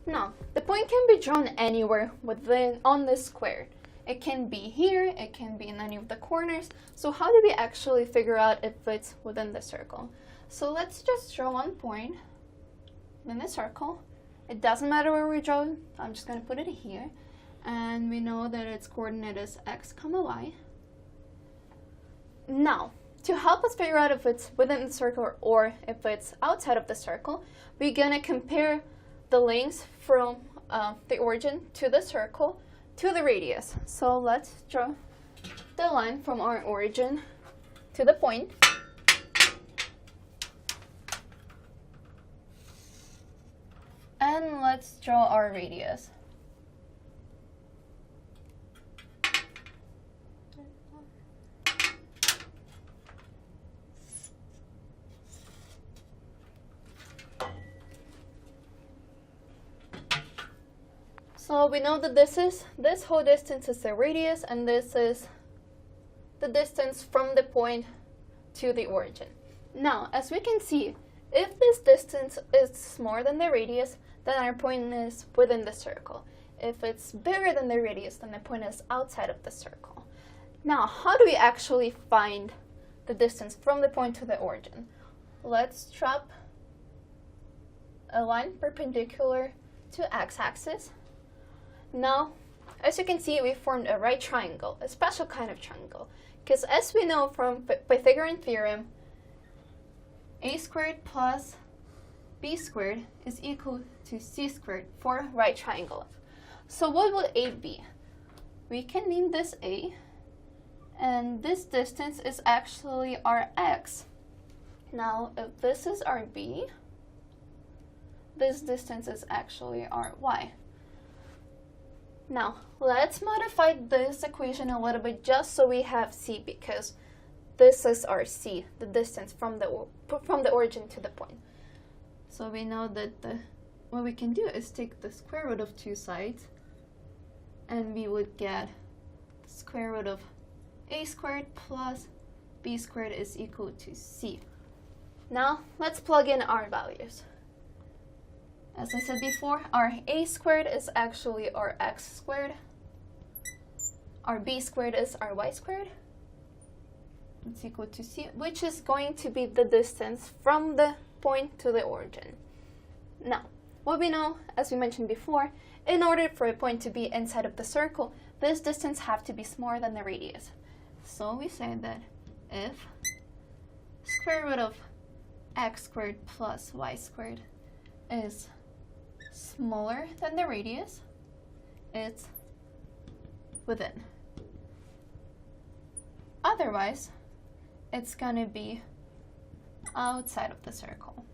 Now, the point can be drawn anywhere on this square. It can be here, it can be in any of the corners. So how do we actually figure out if it's within the circle? So let's just draw one point in the circle. It doesn't matter where we draw it. I'm just going to put it here. And we know that its coordinate is x, y. Now, to help us figure out if it's within the circle or if it's outside of the circle, we're going to compare the lengths from the origin to the circle to the radius. So let's draw the line from our origin to the point. And let's draw our radius. So we know that this whole distance is the radius, and this is the distance from the point to the origin. Now, as we can see, if this distance is more than the radius, then our point is within the circle. If it's bigger than the radius, then the point is outside of the circle. Now, how do we actually find the distance from the point to the origin? Let's drop a line perpendicular to x-axis. Now, as you can see, we formed a right triangle, a special kind of triangle, because as we know from Pythagorean theorem, a squared plus b squared is equal to c squared for right triangle. So what will a be? We can name this a, and this distance is actually our x. Now, if this is our b, this distance is actually our y. Now, let's modify this equation a little bit just so we have c, because this is our c, the distance from the origin to the point. So we know that what we can do is take the square root of two sides, and we would get the square root of a squared plus b squared is equal to c. Now, let's plug in our values. As I said before, our a squared is actually our x squared. Our b squared is our y squared. It's equal to c, which is going to be the distance from the point to the origin. Now, what we know, as we mentioned before, in order for a point to be inside of the circle, this distance have to be smaller than the radius. So we say that if square root of x squared plus y squared is smaller than the radius, it's within. Otherwise, it's going to be outside of the circle.